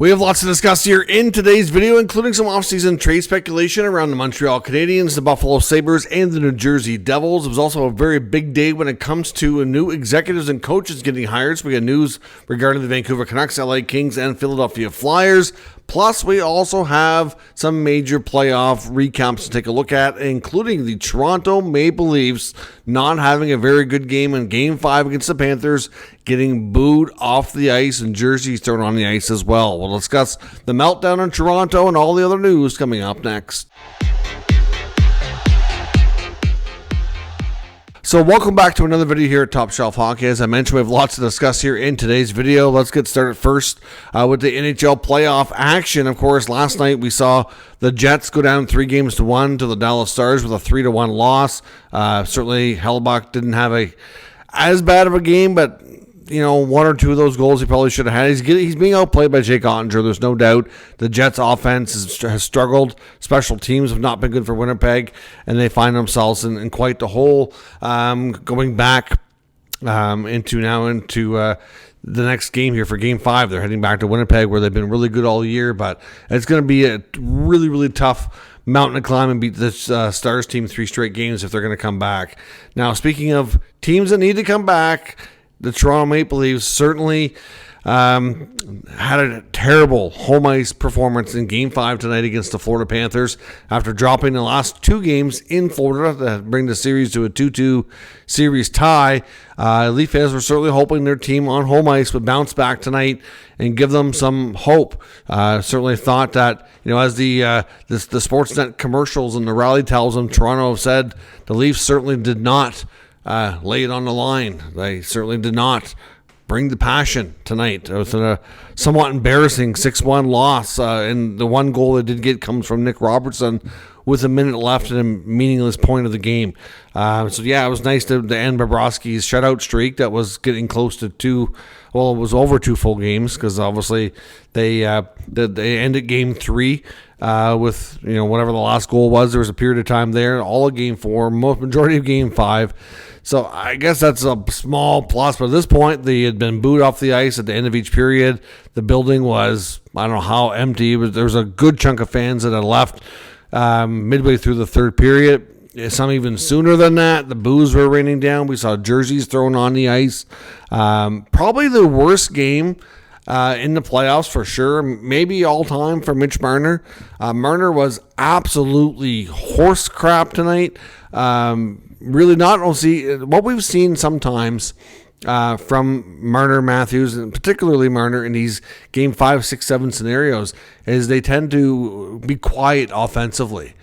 We have lots to discuss here in today's video, including some offseason trade speculation around the Montreal Canadiens, the Buffalo Sabres, and the New Jersey Devils. It was also a very big day when it comes to new executives and coaches getting hired. So we got news regarding the Vancouver Canucks, LA Kings, and Philadelphia Flyers. Plus, we also have some major playoff recaps to take a look at, including the Toronto Maple Leafs not having a very good game in Game 5 against the Panthers, getting booed off the ice, and jerseys thrown on the ice as well. We'll discuss the meltdown in Toronto and all the other news coming up next. So welcome back to another video here at Top Shelf Hockey. As I mentioned, we have lots to discuss here in today's video. Let's get started first with the NHL playoff action. Of course, last night we saw the Jets go down 3-1 to the Dallas Stars with a 3-1 loss. Certainly, Hellebuyck didn't have as bad of a game, but one or two of those goals he probably should have had. He's being outplayed by Jake Ottinger. There's no doubt. The Jets' offense has struggled. Special teams have not been good for Winnipeg, and they find themselves in quite the hole. Going back into the next game here for Game 5. They're heading back to Winnipeg, where they've been really good all year, but it's going to be a really, really tough mountain to climb and beat this Stars team 3 straight games if they're going to come back. Now, speaking of teams that need to come back, the Toronto Maple Leafs certainly had a terrible home ice performance in Game 5 tonight against the Florida Panthers after dropping the last 2 games in Florida to bring the series to a 2-2 series tie. Leaf fans were certainly hoping their team on home ice would bounce back tonight and give them some hope. Certainly thought that, as the Sportsnet commercials and the rally tells them, Toronto have said the Leafs certainly did not lay it on the line. They certainly did not bring the passion tonight. It was a somewhat embarrassing 6-1 loss, and the one goal they did get comes from Nick Robertson with a minute left and a meaningless point of the game. It was nice to end Bobrovsky's shutout streak that was getting close to it was over 2 full games, because obviously they ended Game 3 with whatever the last goal was. There was a period of time there, all of Game 4, majority of Game 5. So I guess that's a small plus, but at this point, they had been booed off the ice at the end of each period. The building was, I don't know how empty, but there was a good chunk of fans that had left midway through the third period. Some even sooner than that. The boos were raining down. We saw jerseys thrown on the ice. Probably the worst game in the playoffs for sure, maybe all time for Mitch Marner. Marner was absolutely horse crap tonight. Really not only what we've seen sometimes from Marner, Matthews, and particularly Marner in these Game 5, 6, 7 scenarios is they tend to be quiet offensively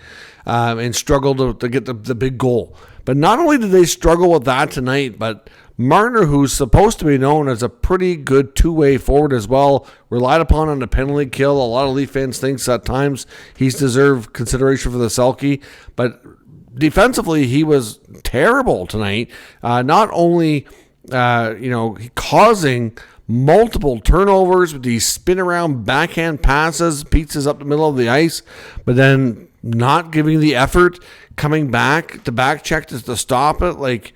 and struggle to get the big goal. But not only did they struggle with that tonight, but Marner, who's supposed to be known as a pretty good two-way forward as well, relied upon on the penalty kill. A lot of Leaf fans think at times he's deserved consideration for the Selke, but defensively he was terrible tonight. Not only causing multiple turnovers with these spin-around backhand passes, pizzas up the middle of the ice, but then not giving the effort, coming back to back check to stop it.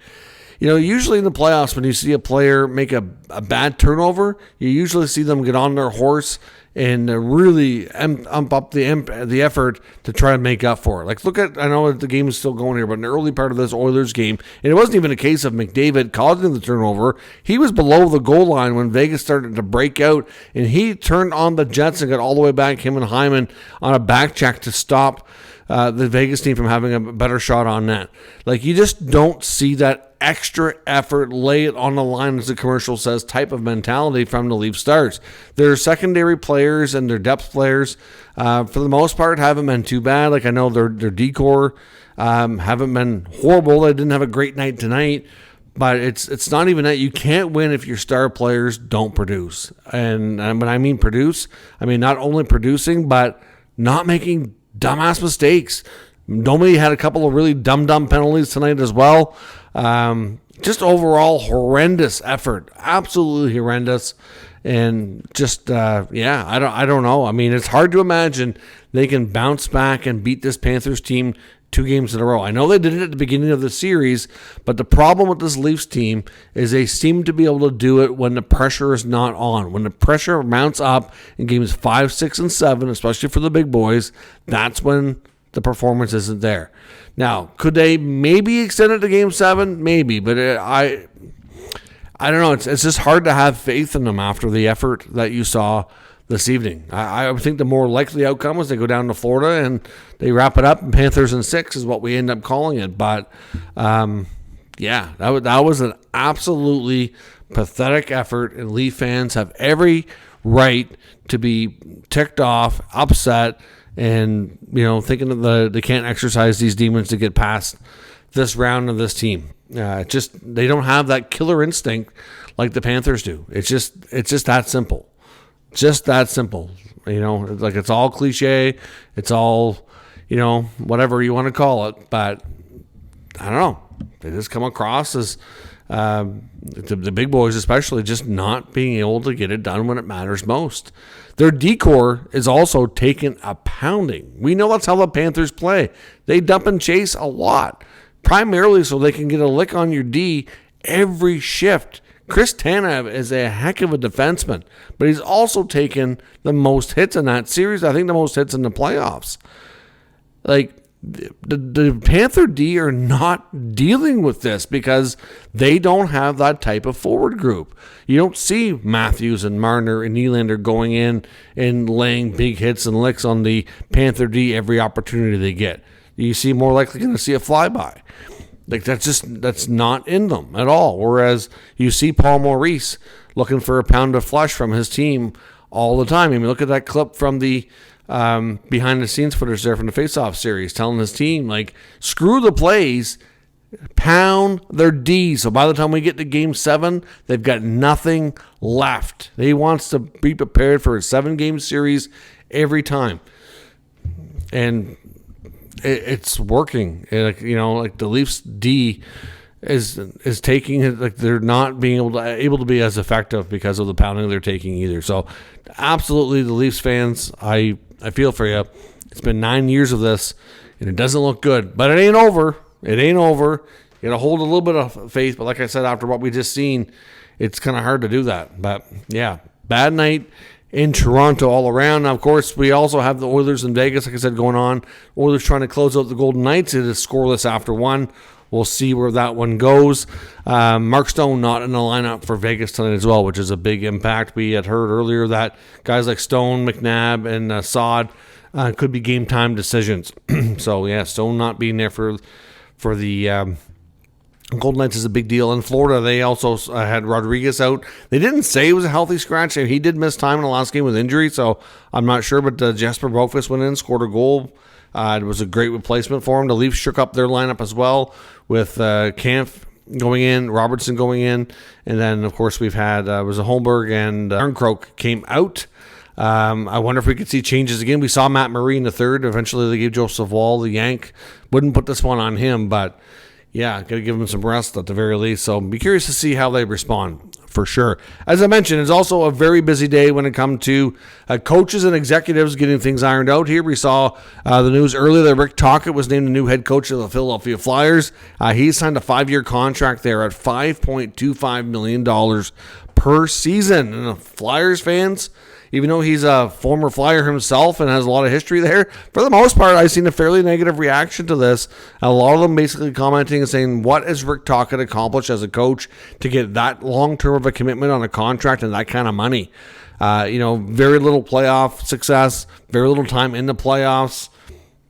Usually in the playoffs, when you see a player make a bad turnover, you usually see them get on their horse and really amp up the effort to try and make up for it. I know the game is still going here, but in the early part of this Oilers game, and it wasn't even a case of McDavid causing the turnover. He was below the goal line when Vegas started to break out, and he turned on the Jets and got all the way back, him and Hyman, on a back check to stop the Vegas team from having a better shot on net. You just don't see that extra effort, lay it on the line, as the commercial says, type of mentality from the Leaf Stars. Their secondary players and their depth players, for the most part, haven't been too bad. I know their decor haven't been horrible. They didn't have a great night tonight, but it's not even that. You can't win if your star players don't produce. And when I mean produce, I mean not only producing, but not making dumbass mistakes. Nobody had a couple of really dumb penalties tonight as well. Just overall horrendous effort, absolutely horrendous, and just I don't know. I mean, it's hard to imagine they can bounce back and beat this Panthers team 2 games in a row. I know they did it at the beginning of the series, but the problem with this Leafs team is they seem to be able to do it when the pressure is not on. When the pressure mounts up in games 5, 6, and 7, especially for the big boys, that's when the performance isn't there. Now, could they maybe extend it to game 7? Maybe, but I don't know. It's just hard to have faith in them after the effort that you saw this evening. I think the more likely outcome is they go down to Florida and they wrap it up, and Panthers in 6 is what we end up calling it. But, that was an absolutely pathetic effort, and Leaf fans have every right to be ticked off, upset, and, thinking that they can't exercise these demons to get past this round of this team. They don't have that killer instinct like the Panthers do. It's just that simple. Just that simple. It's all cliche. It's all, whatever you want to call it. But I don't know. They just come across as the big boys, especially, just not being able to get it done when it matters most. Their D-core is also taking a pounding. We know that's how the Panthers play. They dump and chase a lot, primarily so they can get a lick on your D every shift. Chris Tanev is a heck of a defenseman, but he's also taken the most hits in that series. I think the most hits in the playoffs. The Panther D are not dealing with this because they don't have that type of forward group. You don't see Matthews and Marner and Nylander going in and laying big hits and licks on the Panther D every opportunity they get. You see more likely going to see a flyby. That's not in them at all. Whereas you see Paul Maurice looking for a pound of flesh from his team all the time. I mean, look at that clip from the behind the scenes footage there from the face-off series, telling his team, screw the plays, pound their D. So by the time we get to game 7, they've got nothing left. He wants to be prepared for a 7-game series every time. And it's working. The Leafs D is taking it. They're not being able to be as effective because of the pounding they're taking either. So absolutely, the Leafs fans, I feel for you. It's been 9 years of this, and it doesn't look good. But it ain't over. It ain't over. You got to hold a little bit of faith. But like I said, after what we just seen, it's kind of hard to do that. But yeah, bad night in Toronto all around. Now, of course, we also have the Oilers in Vegas, like I said, going on. Oilers trying to close out the Golden Knights. It is scoreless after 1. We'll see where that one goes. Mark Stone not in the lineup for Vegas tonight as well, which is a big impact. We had heard earlier that guys like Stone, McNabb, and Saad could be game time decisions. So, yeah, Stone not being there for the Golden Knights is a big deal. In Florida, they also had Rodriguez out. They didn't say it was a healthy scratch. He did miss time in the last game with injury, so I'm not sure. But Jesper Boqvist went in, scored a goal. It was a great replacement for him. The Leafs shook up their lineup as well with Kampf going in, Robertson going in, and then, of course, we've had was a Holmberg and Arncroke came out. I wonder if we could see changes again. We saw Matt Murray in the third. Eventually, they gave Joseph Wall the yank. Wouldn't put this one on him, but yeah, got to give him some rest at the very least. So be curious to see how they respond for sure. As I mentioned, it's also a very busy day when it comes to coaches and executives getting things ironed out here. We saw the news earlier that Rick Tocchet was named the new head coach of the Philadelphia Flyers. He signed a 5-year contract there at $5.25 million per season. And the Flyers fans, even though he's a former Flyer himself and has a lot of history there, for the most part, I've seen a fairly negative reaction to this. A lot of them basically commenting and saying, what has Rick Tocchet accomplished as a coach to get that long-term of a commitment on a contract and that kind of money? Very little playoff success, very little time in the playoffs.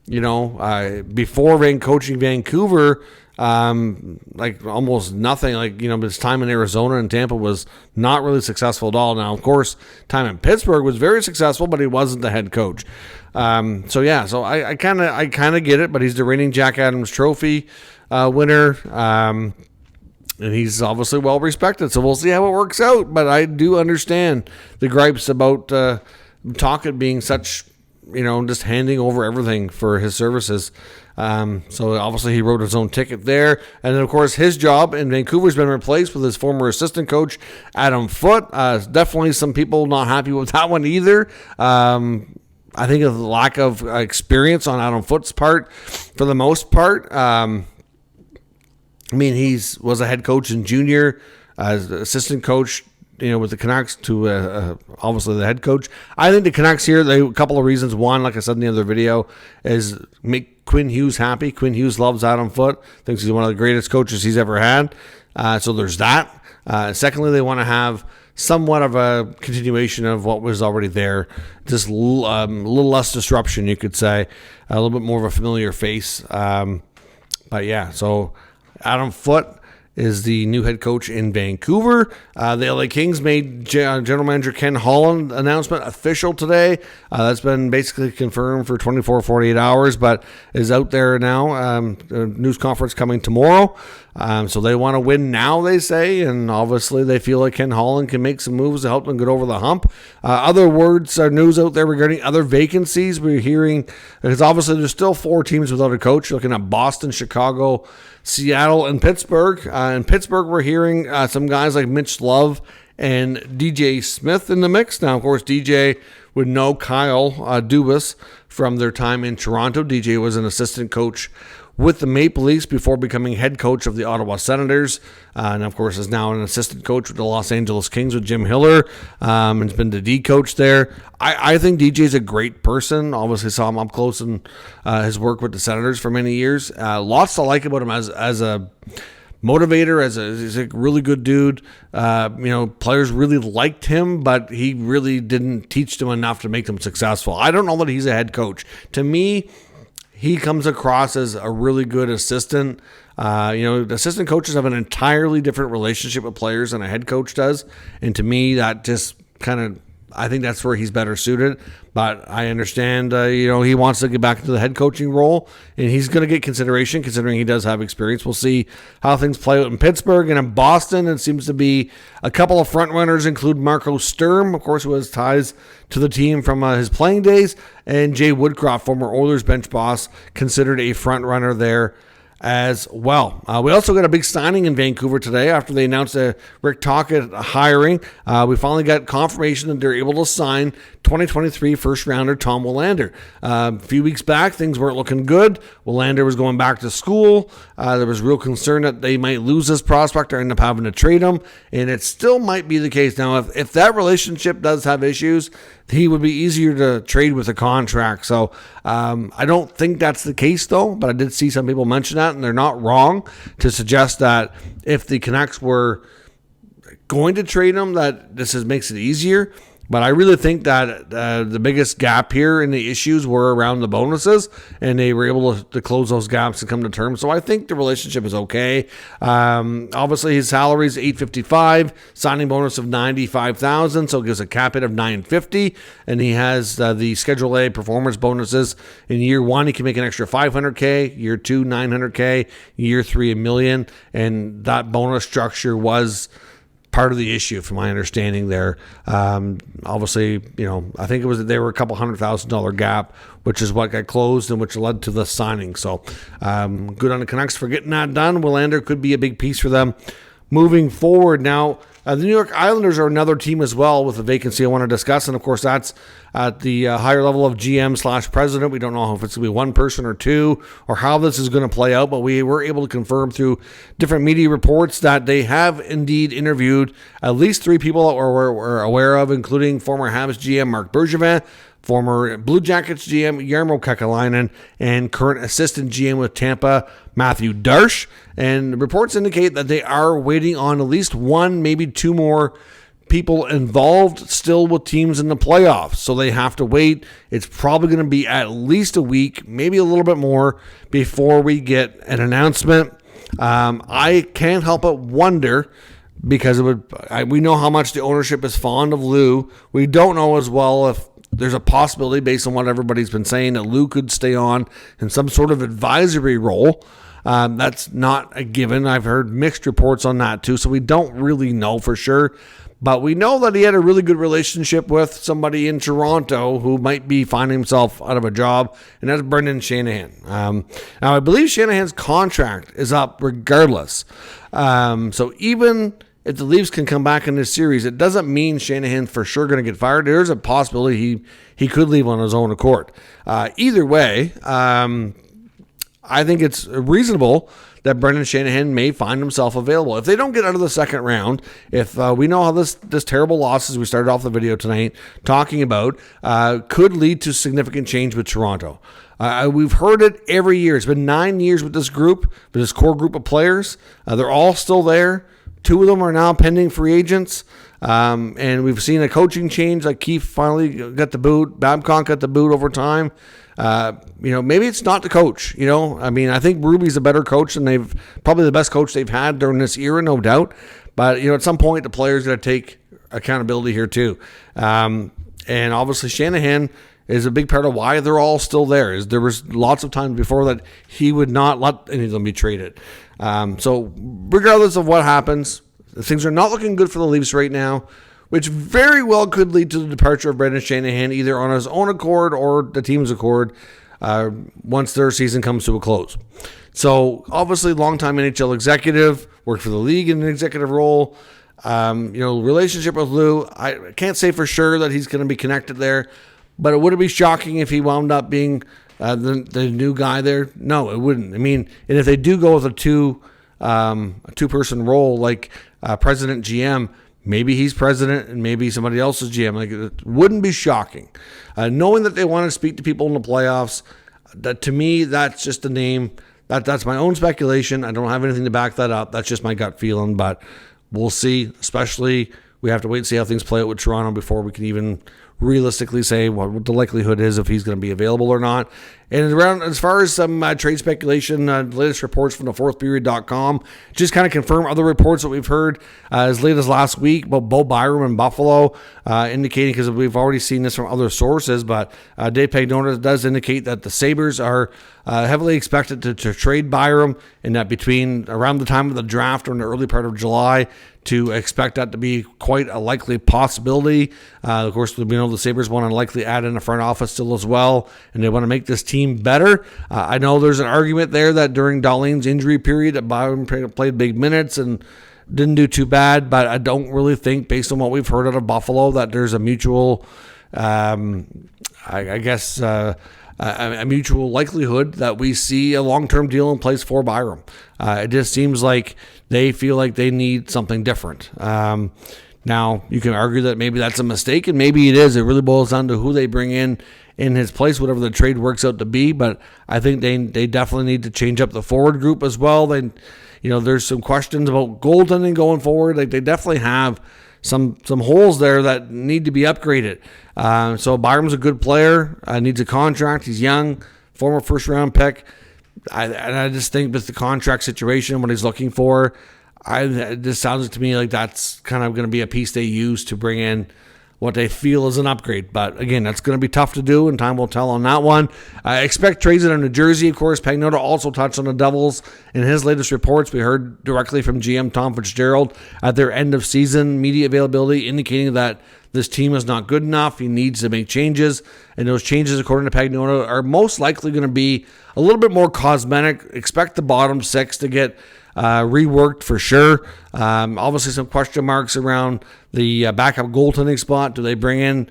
Before coaching Vancouver, almost nothing. His time in Arizona and Tampa was not really successful at all. Now, of course, time in Pittsburgh was very successful, but he wasn't the head coach. So I kind of get it, but he's the reigning Jack Adams Trophy winner, and he's obviously well respected. So we'll see how it works out. But I do understand the gripes about Tocchet being such, just handing over everything for his services. So obviously he wrote his own ticket there. And then, of course, his job in Vancouver's been replaced with his former assistant coach, Adam Foote. Definitely some people not happy with that one either. I think of the lack of experience on Adam Foote's part for the most part. He was a head coach in junior, assistant coach, with the Canucks to obviously the head coach. I think the Canucks here, a couple of reasons. One, like I said in the other video, is make Quinn Hughes happy. Quinn Hughes loves Adam Foote, thinks he's one of the greatest coaches he's ever had. So there's that. Secondly, they want to have somewhat of a continuation of what was already there. Just a little less disruption, you could say. A little bit more of a familiar face. But yeah, so Adam Foote is the new head coach in Vancouver. The LA Kings made general manager Ken Holland announcement official today. That's been basically confirmed for 24, 48 hours, but is out there now. News conference coming tomorrow. So they want to win now, they say, and obviously they feel like Ken Holland can make some moves to help them get over the hump. Other words are news out there regarding other vacancies. We're hearing, because obviously there's still 4 teams without a coach. Looking at Boston, Chicago, Seattle, and Pittsburgh. In Pittsburgh, we're hearing some guys like Mitch Love and DJ Smith in the mix. Now, of course, DJ would know Kyle Dubas from their time in Toronto. DJ was an assistant coach with the Maple Leafs before becoming head coach of the Ottawa Senators, and of course is now an assistant coach with the Los Angeles Kings with Jim Hiller, and has been the D coach there. I think DJ's a great person. Obviously saw him up close in his work with the Senators for many years. Lots to like about him as a motivator, he's a really good dude. Players really liked him, but he really didn't teach them enough to make them successful. I don't know that he's a head coach. To me, he comes across as a really good assistant. Assistant coaches have an entirely different relationship with players than a head coach does. And to me, that just I think that's where he's better suited. But I understand, he wants to get back into the head coaching role, and he's going to get consideration considering he does have experience. We'll see how things play out in Pittsburgh. And in Boston, it seems to be a couple of front runners include Marco Sturm, of course, who has ties to the team from his playing days, and Jay Woodcroft, former Oilers bench boss, considered a front runner there as well. We also got a big signing in Vancouver today after they announced Rick Tocchet hiring. We finally got confirmation that they're able to sign 2023 first rounder Tom Willander. A few weeks back, things weren't looking good. Willander was going back to school. There was real concern that they might lose this prospect or end up having to trade him, and it still might be the case. Now, if that relationship does have issues, he would be easier to trade with a contract. So I don't think that's the case, though, but I did see some people mention that, and they're not wrong to suggest that if the Canucks were going to trade him, that this makes it easier. But I really think that the biggest gap here in the issues were around the bonuses, and they were able to close those gaps and come to terms. So I think the relationship is okay. Obviously, his salary is $855, signing bonus of $95,000, so it gives a cap hit of $950, and he has the Schedule A performance bonuses. In year 1, he can make an extra $500K, year 2, $900K, year 3, $1 million, and that bonus structure was part of the issue, from my understanding there. Obviously, I think they were a couple $100,000 gap, which is what got closed and which led to the signing. So good on the Canucks for getting that done. Willander could be a big piece for them moving forward. Now, the New York Islanders are another team as well with a vacancy I want to discuss, and of course that's at the higher level of GM/president. We don't know if it's going to be one person or two or how this is going to play out, but we were able to confirm through different media reports that they have indeed interviewed at least 3 people that we're aware of, including former Habs GM Marc Bergevin, former Blue Jackets GM Jarmo Kekalainen, and current assistant GM with Tampa, Matthew Darche. And reports indicate that they are waiting on at least 1, maybe 2 more people involved still with teams in the playoffs. So they have to wait. It's probably going to be at least a week, maybe a little bit more, before we get an announcement. I can't help but wonder, because we know how much the ownership is fond of Lou. We don't know as well if there's a possibility, based on what everybody's been saying, that Lou could stay on in some sort of advisory role. That's not a given. I've heard mixed reports on that too, so we don't really know for sure. But we know that he had a really good relationship with somebody in Toronto who might be finding himself out of a job, and that's Brendan Shanahan. Now, I believe Shanahan's contract is up regardless. So even if the Leafs can come back in this series, it doesn't mean Shanahan's for sure going to get fired. There's a possibility he could leave on his own accord. Either way, I think it's reasonable that Brendan Shanahan may find himself available. If they don't get out of the second round, if we know how this terrible losses we started off the video tonight talking about could lead to significant change with Toronto. We've heard it every year. It's been 9 years with this group, with this core group of players. They're all still there. 2 of them are now pending free agents. And we've seen a coaching change. Like Keefe finally got the boot. Babcock got the boot over time. Maybe it's not the coach. I think Ruby's a better coach, and probably the best coach they've had during this era, no doubt. But at some point, the players got to take accountability here too. And obviously, Shanahan is a big part of why they're all still there. There was lots of times before that he would not let any of them be traded. So regardless of what happens, things are not looking good for the Leafs right now, which very well could lead to the departure of Brendan Shanahan either on his own accord or the team's accord once their season comes to a close. So obviously, longtime NHL executive, worked for the league in an executive role. Relationship with Lou, I can't say for sure that he's going to be connected there, but it wouldn't be shocking if he wound up being the new guy there. No, it wouldn't. And if they do go with a two-person role like president GM, maybe he's president and maybe somebody else is GM. It wouldn't be shocking. Knowing that they want to speak to people in the playoffs, to me, that's just a name. That's my own speculation. I don't have anything to back that up. That's just my gut feeling, but we'll see. Especially, we have to wait and see how things play out with Toronto before we can even realistically say what the likelihood is if he's going to be available or not. And as far as some trade speculation, latest reports from the fourthperiod.com just kind of confirm other reports that we've heard as late as last week about Bo Byram in Buffalo, indicating, because we've already seen this from other sources, but Dave Pagnotta does indicate that the Sabres are heavily expected to trade Byram, and that between around the time of the draft or in the early part of July, to expect that to be quite a likely possibility. Of course, we know the Sabres want to likely add in a front office still as well, and they want to make this team better. I know there's an argument there that during Dahlin's injury period, that Byram played big minutes and didn't do too bad, but I don't really think, based on what we've heard out of Buffalo, that there's a mutual, a mutual likelihood that we see a long-term deal in place for Byram. It just seems like they feel like they need something different. Now, you can argue that maybe that's a mistake, and maybe it is. It really boils down to who they bring in his place, whatever the trade works out to be. But I think they definitely need to change up the forward group as well. There's some questions about goaltending going forward. They definitely have some holes there that need to be upgraded. So Byram's a good player, needs a contract. He's young, former first-round pick. I just think with the contract situation, what he's looking for, it just sounds to me like that's kind of going to be a piece they use to bring in what they feel is an upgrade. But again, that's going to be tough to do, and time will tell on that one. I expect trades in New Jersey, of course. Pagnotta also touched on the Devils in his latest reports. We heard directly from GM Tom Fitzgerald at their end-of-season media availability, indicating that this team is not good enough. He needs to make changes, and those changes, according to Pagnotta, are most likely going to be a little bit more cosmetic. Expect the bottom six to get reworked for sure. Obviously, some question marks around the backup goaltending spot. Do they bring in?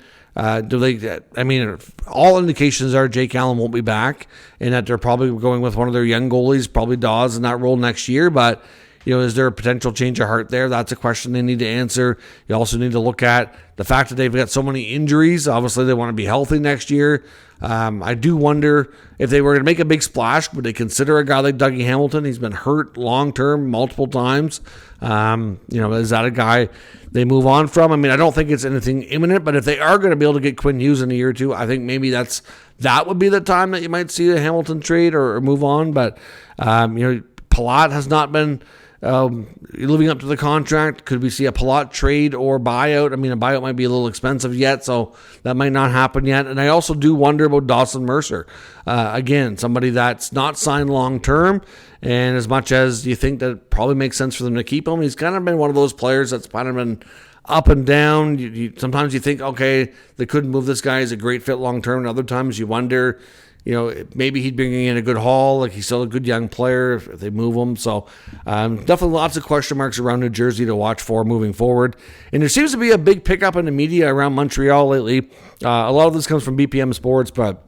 All indications are Jake Allen won't be back, and that they're probably going with one of their young goalies, probably Dawes, in that role next year. But is there a potential change of heart there? That's a question they need to answer. You also need to look at the fact that they've got so many injuries. Obviously, they want to be healthy next year. I do wonder if they were going to make a big splash, would they consider a guy like Dougie Hamilton? He's been hurt long-term multiple times. Is that a guy they move on from? I don't think it's anything imminent, but if they are going to be able to get Quinn Hughes in a year or two, I think maybe that would be the time that you might see a Hamilton trade or move on. But, Palat has not been living up to the contract. Could we see a Palat trade or buyout? A buyout might be a little expensive yet, so that might not happen yet. And I also do wonder about Dawson Mercer. Again, somebody that's not signed long-term, and as much as you think that it probably makes sense for them to keep him, he's kind of been one of those players that's kind of been up and down. Sometimes you think, okay, they couldn't move this guy. He's a great fit long term. And other times you wonder, maybe he'd bring in a good haul. Like, he's still a good young player if they move him. So definitely lots of question marks around New Jersey to watch for moving forward. And there seems to be a big pickup in the media around Montreal lately. A lot of this comes from BPM Sports, but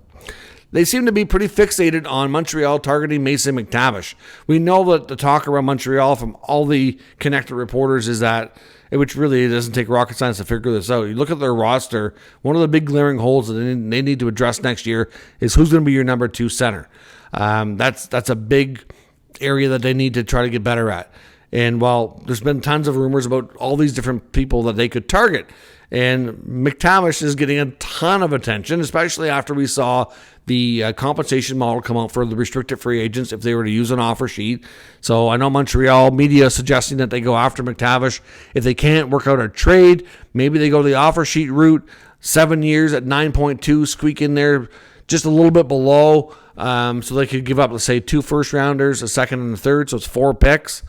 they seem to be pretty fixated on Montreal targeting Mason McTavish. We know that the talk around Montreal from all the connected reporters is that, which really doesn't take rocket science to figure this out. You look at their roster, one of the big glaring holes that they need to address next year is who's going to be your number 2 center. That's a big area that they need to try to get better at. And while there's been tons of rumors about all these different people that they could target, and McTavish is getting a ton of attention, especially after we saw the compensation model come out for the restricted free agents if they were to use an offer sheet. So I know Montreal media is suggesting that they go after McTavish. If they can't work out a trade, maybe they go the offer sheet route, 7 years at 9.2, squeak in there just a little bit below, so they could give up, let's say, 2 first-rounders, a second and a third, so it's 4 picks.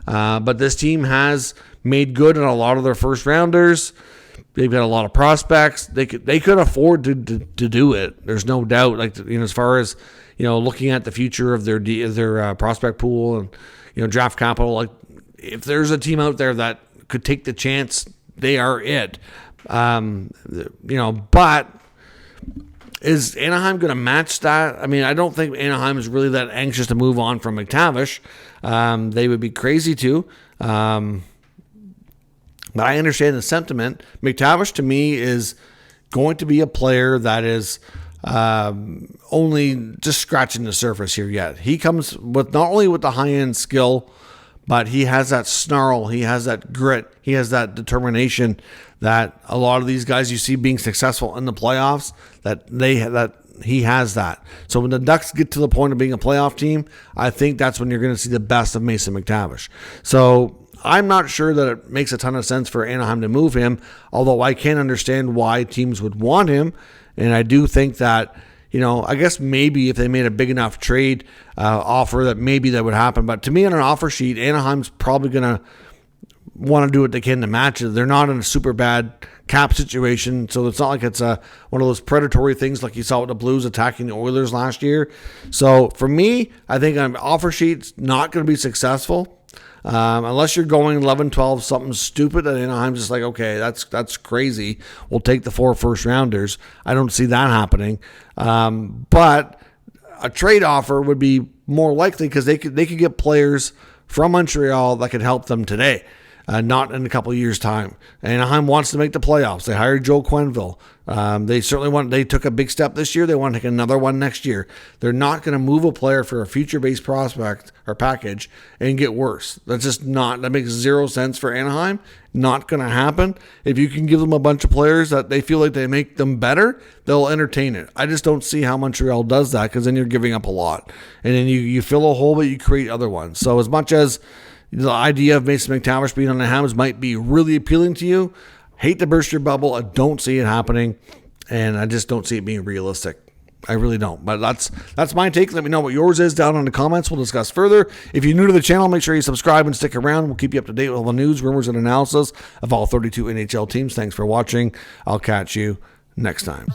But this team has made good on a lot of their first-rounders. They've got a lot of prospects. They could afford to do it. There's no doubt. Like, as far as looking at the future of their prospect pool and draft capital. Like, if there's a team out there that could take the chance, they are it. But is Anaheim going to match that? I mean, I don't think Anaheim is really that anxious to move on from McTavish. They would be crazy to. But I understand the sentiment. McTavish, to me, is going to be a player that is only just scratching the surface here yet. He comes with not only with the high-end skill, but he has that snarl, he has that grit, he has that determination that a lot of these guys you see being successful in the playoffs, that he has that. So when the Ducks get to the point of being a playoff team, I think that's when you're going to see the best of Mason McTavish. So I'm not sure that it makes a ton of sense for Anaheim to move him, although I can understand why teams would want him. And I do think that, I guess maybe if they made a big enough trade offer that maybe that would happen. But to me, on an offer sheet, Anaheim's probably going to want to do what they can to match it. They're not in a super bad cap situation, so it's not like it's one of those predatory things like you saw with the Blues attacking the Oilers last year. So for me, I think an offer sheet's not going to be successful. Unless you're going 11-12, something stupid, and Anaheim's just like, okay, that's crazy. We'll take the 4 first-rounders. I don't see that happening. But a trade offer would be more likely because they could get players from Montreal that could help them today, not in a couple of years' time. Anaheim wants to make the playoffs. They hired Joe Quenneville. They took a big step this year. They want to take another one next year. They're not going to move a player for a future-based prospect or package and get worse. That makes zero sense for Anaheim. Not going to happen. If you can give them a bunch of players that they feel like they make them better, they'll entertain it. I just don't see how Montreal does that, because then you're giving up a lot. And then you fill a hole, but you create other ones. So as much as the idea of Mason McTavish being on the Habs might be really appealing to you, hate to burst your bubble. I don't see it happening, and I just don't see it being realistic. I really don't. But that's my take. Let me know what yours is down in the comments. We'll discuss further. If you're new to the channel, make sure you subscribe and stick around. We'll keep you up to date with all the news, rumors, and analysis of all 32 NHL teams. Thanks for watching. I'll catch you next time.